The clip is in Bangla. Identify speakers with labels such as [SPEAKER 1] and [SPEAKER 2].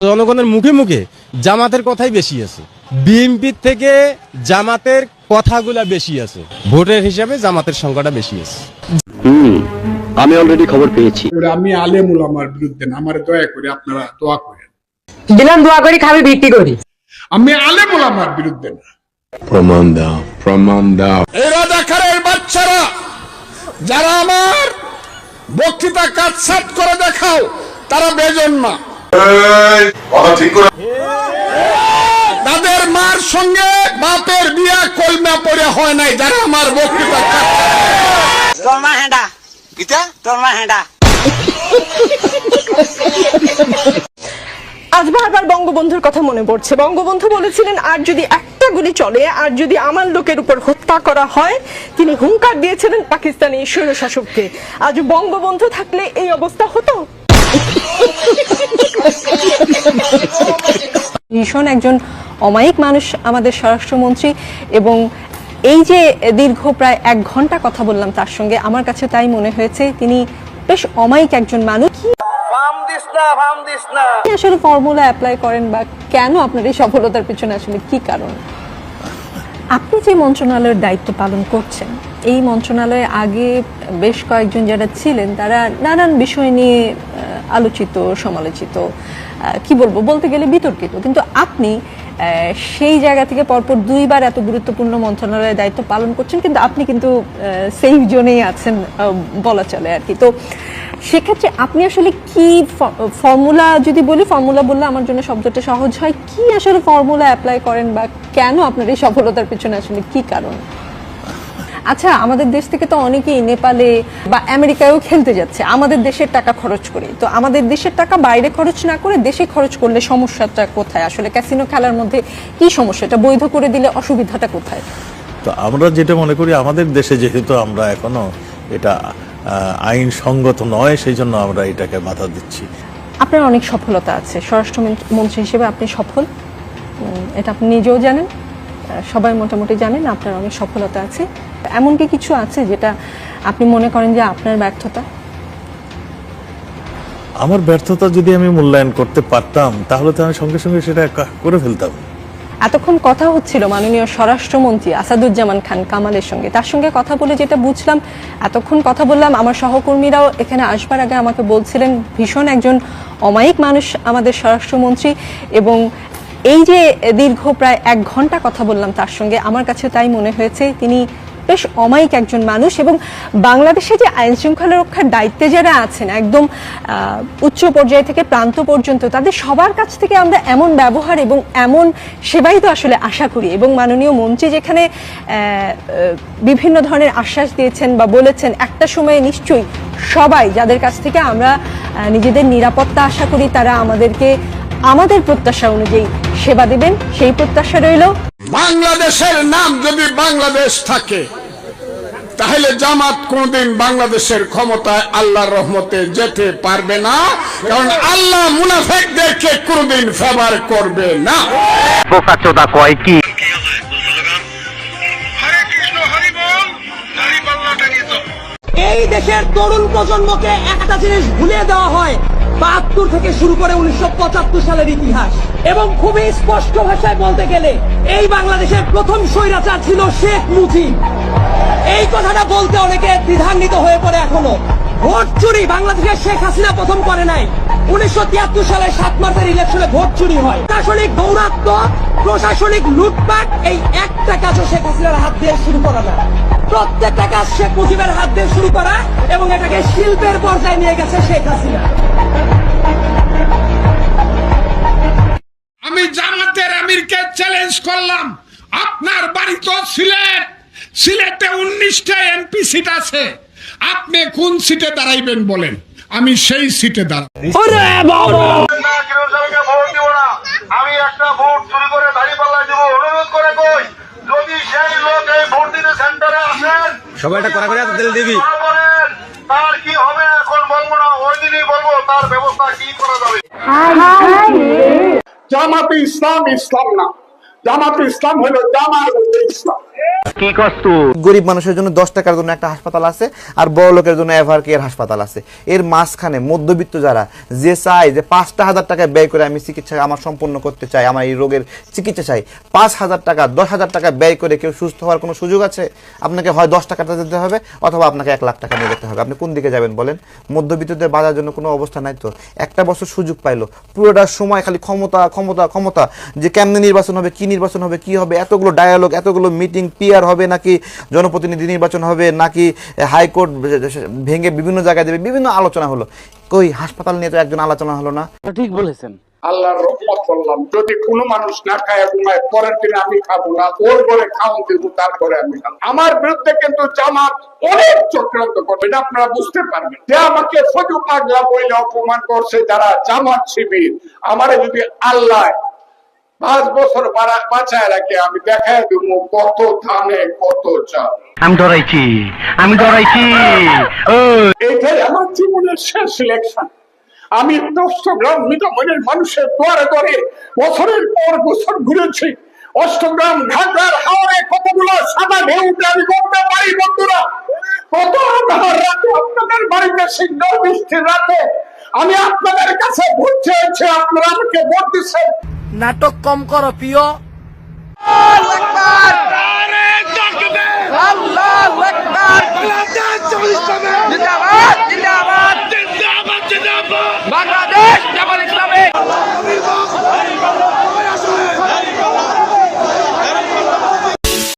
[SPEAKER 1] জনগণের মুখে মুখে জামাতের কথাই বেশি আছে, বিএনপির থেকে জামাতের কথাগুলা বেশি আছে, ভোটের হিসাবে জামাতের সংখ্যাটা বেশি আছে।
[SPEAKER 2] আমি অলরেডি খবর পেয়েছি।
[SPEAKER 3] আমি আলেম উলামার বিরুদ্ধে না, আমার দয়া করে আপনারা দোয়া করেন।
[SPEAKER 4] দিলাম দোয়া করি, খাবি ভিত্তি করি।
[SPEAKER 3] আমি আলেম উলামার বিরুদ্ধে না।
[SPEAKER 2] প্রমাণ দাও, প্রমাণ দাও।
[SPEAKER 3] এই রাজাকারের বাচ্চারা যারা আমার বক্তৃতা কাটছাট করে দেখাও, তারা বেজন না। তাদের মার সঙ্গে বাপের বিয়া কলমা পড়ে হয় নাই, যারা আমার বক্তৃতা
[SPEAKER 5] আজ বারবার বঙ্গবন্ধুর কথা মনে পড়ছে। বঙ্গবন্ধু বলেছিলেন, আর যদি একটা গুলি চলে, আর যদি আমার লোকের উপর হত্যা করা হয়, তিনি হুঙ্কার দিয়েছিলেন পাকিস্তানি স্বৈরশাসককে। আজ বঙ্গবন্ধু থাকলে এই অবস্থা হতো। ভীষণ একজন অমায়িক মানুষ আমাদের স্বরাষ্ট্রমন্ত্রী, এবং এই যে দীর্ঘ প্রায় 1 ঘন্টা কথা বললাম তার সঙ্গে, আমার কাছে তাই মনে হয়েছে তিনি বেশ অমায়িক একজন মানুষ। আসলে ফর্মুলা অ্যাপ্লাই করেন, বা কেন আপনার এই সফলতার পিছনে আসলে কি কারণ? আপনি যে মন্ত্রণালয়ের দায়িত্ব পালন করছেন, এই মন্ত্রণালয়ে আগে বেশ কয়েকজন যারা ছিলেন তারা নানান বিষয় নিয়ে আলোচিত, সমালোচিত, কি বলবো, বলতে গেলে বিতর্কিত, কিন্তু আপনি সেই জায়গা থেকে পরপর 2 বার এত গুরুত্বপূর্ণ মন্ত্রণালয়ের দায়িত্ব পালন করছেন, কিন্তু আপনি কিন্তু সেফ জোনেই আছেন বলা চলে আর কি। তো সেক্ষেত্রে আপনি আসলে কি ফর্মুলা, যদি বলি ফর্মুলা বললে আমার জন্য শব্দটা সহজ হয়, কি আসলে ফর্মুলা অ্যাপ্লাই করেন, বা কেন আপনার এই সফলতার পিছনে আসলে কি কারণ? আচ্ছা, আমাদের দেশ থেকে তো অনেকেই নেপালে বা আমেরিকায়ও খেলতে যাচ্ছে আমাদের দেশের টাকা খরচ করে। তো আমাদের দেশের টাকা বাইরে খরচ না করে দেশে খরচ করলে সমস্যাটা কোথায়? আসলে ক্যাসিনো খেলার মধ্যে কি সমস্যাটা? বৈধ করে দিলে অসুবিধাটা কোথায়?
[SPEAKER 6] তো আমরা যেটা মনে করি, আমাদের দেশে যেহেতু আমরা এখনো এটা আইনসঙ্গত নয়, সেই জন্য আমরা এটাকে বাধা দিচ্ছি। আপনার
[SPEAKER 5] অনেক সফলতা আছে, স্বরাষ্ট্রমন্ত্রী হিসেবে আপনি সফল, এটা আপনি নিজেও জানেন, সবাই মোটামুটি জানেন আপনার অনেক সফলতা আছে। এমন কি কিছু আছে যেটা আপনি মনে করেন যে আপনার ব্যর্থতা?
[SPEAKER 6] আমার ব্যর্থতা যদি আমি মূল্যায়ন করতে পারতাম, তাহলে তো আমি সঙ্গে সঙ্গে সেটা করে ফেলতাম।
[SPEAKER 5] এতক্ষণ কথা হচ্ছিল মাননীয় স্বরাষ্ট্রমন্ত্রী আসাদুজ্জামান খান কামালের সঙ্গে, তার সঙ্গে কথা বলে যেটা বুঝলাম, এতক্ষণ কথা বললাম, আমার সহকর্মীরাও এখানে আসবার আগে আমাকে বলছিলেন ভীষণ একজন অমায়িক মানুষ আমাদের স্বরাষ্ট্রমন্ত্রী, এবং এই যে দীর্ঘ প্রায় 1 ঘন্টা কথা বললাম তার সঙ্গে, আমার কাছে তাই মনে হয়েছে তিনি বেশ অমায়িক একজন মানুষ। এবং বাংলাদেশে যে আইন শৃঙ্খলা রক্ষার দায়িত্বে যারা আছেন, একদম উচ্চ পর্যায় থেকে প্রান্ত পর্যন্ত, তাদের সবার কাছ থেকে আমরা এমন ব্যবহার এবং এমন সেবাই তো আসলে আশা করি। এবং মাননীয় মন্ত্রী যেখানে বিভিন্ন ধরনের আশ্বাস দিয়েছেন বা বলেছেন, একটা সময়ে নিশ্চয়ই সবাই যাদের কাছ থেকে আমরা নিজেদের নিরাপত্তা আশা করি, তারা আমাদেরকে আমাদের প্রত্যাশা অনুযায়ী সেবা দেবেন, সেই প্রত্যাশা রইল।
[SPEAKER 3] বাংলাদেশের নাম যদি বাংলাদেশ থাকে, তাহলে জামাত কোনদিন বাংলাদেশের ক্ষমতায় আল্লাহর রহমতে যেতে পারবে না, কারণ আল্লাহ মুনাফিকদেরকে কোনদিন ফেভার করবে না।
[SPEAKER 2] বোকাচোদা কয় কি?
[SPEAKER 4] এই দেশের তরুণ প্রজন্মকে একটা জিনিস ভুলিয়ে দেওয়া হয়, 72 থেকে শুরু করে 1975 সালের ইতিহাস। এবং খুবই স্পষ্ট ভাষায় বলতে গেলে, এই বাংলাদেশের প্রথম স্বৈরাচার ছিল শেখ মুজিব। এই কথাটা বলতে অনেকে দ্বিধান্বিত হয়ে পড়ে এখনো। ভোট চুরি বাংলাদেশের শেখ হাসিনা প্রথম করে নাই। 1973 সালে 7 মার্চের ইলেকশনে ভোট চুরি হয়। প্রশাসনিক দৌরাত্ম্য, প্রশাসনিক লুটপাট, এই একটা কাজও শেখ হাসিনার হাত দিয়ে শুরু করা না। প্রত্যেকটা কাজ শেখ মুজিবের হাত দিয়ে শুরু করা, এবং এটাকে শিল্পের পর্যায়ে নিয়ে গেছে শেখ হাসিনা।
[SPEAKER 3] আমি জামাতের আমিরকে চ্যালেঞ্জ করলাম, আপনার বাড়ি তো সিলেটে 19টা এমপি সিট আছে, আপনি কোন সিটে দাঁড়াইবেন বলেন, আমি সেই সিটে দাঁড়াবো।
[SPEAKER 7] আমি একটা ভোট চুরি করে দাঁড়িপাল্লায় দেবো, অনুরোধ করে কই, যদি সেই লোক এই ভোট দিতে সেন্টারে আসেন,
[SPEAKER 1] সবাইটা করা করে তেল দিবি,
[SPEAKER 7] তার কি হবে এখন বলবো না, ওই দিনই বলবো তার ব্যবস্থা কি করা যাবে।
[SPEAKER 3] জামাতে ইসলাম ইসলাম না, জামাতে ইসলাম হলো জামার ইসলাম।
[SPEAKER 2] কি কষ্ট
[SPEAKER 8] গরিব মানুষের জন্য 10 টাকার জন্য একটা হাসপাতাল আছে, আর বড় লোকের জন্য এভার কেয়ার হাসপাতাল আছে। এর মাঝখানে মধ্যবিত্ত যারা যে চায় যে 5,000 টাকা ব্যয় করে আমি চিকিৎসা আমার সম্পন্ন করতে চাই, আমার এই রোগের চিকিৎসা চাই, 5,000 টাকা 10,000 টাকা ব্যয় করে কেউ সুস্থ হওয়ার কোনো সুযোগ আছে? আপনাকে হয় 10 টাকাটা দিতে হবে অথবা আপনাকে 1 লাখ টাকা নিয়ে যেতে হবে। আপনি কোন দিকে যাবেন বলেন? মধ্যবিত্তদের বাজার জন্য কোনো অবস্থা নাই তো। একটা বছর সুযোগ পাইলো, পুরোটা সময় খালি ক্ষমতা ক্ষমতা ক্ষমতা, যে কেমনে নির্বাচন হবে, কি নির্বাচন হবে, কি হবে, এতগুলো ডায়ালগ, এতগুলো মিটিং, পিআর হবে নাকি জনপ্রতিনিধি নির্বাচন হবে নাকি হাইকোর্ট ভেঙে বিভিন্ন জায়গায় দেবে, বিভিন্ন আলোচনা হলো। কই হাসপাতাল নিয়ে তো একজন আলোচনা হলো না।
[SPEAKER 3] আল্লাহর রহমত করলাম, যদি কোনো মানুষ না খায় ঘুমায় পরের দিন আমি খাবো না, ওর ঘরে খাওয়ান দিব, তারপরে আমি খাবো। আমার বিরুদ্ধে কিন্তু জামাত অনেক চক্রান্ত করবে, এটা আপনারা বুঝতে পারবেন। যে আমাকে ফজু পাগলা বইলে অপমান করছে যারা জামাত শিবির, আমারে যদি আল্লাহ 5 বছর বাঁচায় রাখে, আমি দেখায় দেবো কত ধানে কত চাল।
[SPEAKER 2] আমি ডরাইছি
[SPEAKER 3] এইটাই আমার জীবনের শেষ ইলেকশন। আমি 10 গ্রাম মিঠামনের মানুষের দোয়ারে দোয়ারে বছরের পর বছর ঘুরেছি। 8 গ্রাম ঢাকার হাওড়ে কতগুলো সাদা ঢেউ উঠে আমি করতে পারি বন্ধুরা। কত আধার রাতে আপনাদের বাড়িতে সিংহ বৃষ্টির রাতে আমি আপনাদের কাছে ভোট চেয়েছি, আপনারা আমাকে ভোট দিচ্ছেন।
[SPEAKER 4] নাটক কম করো প্রিয়। আল্লাহু আকবার। জিন্দাবাদ জিন্দাবাদ।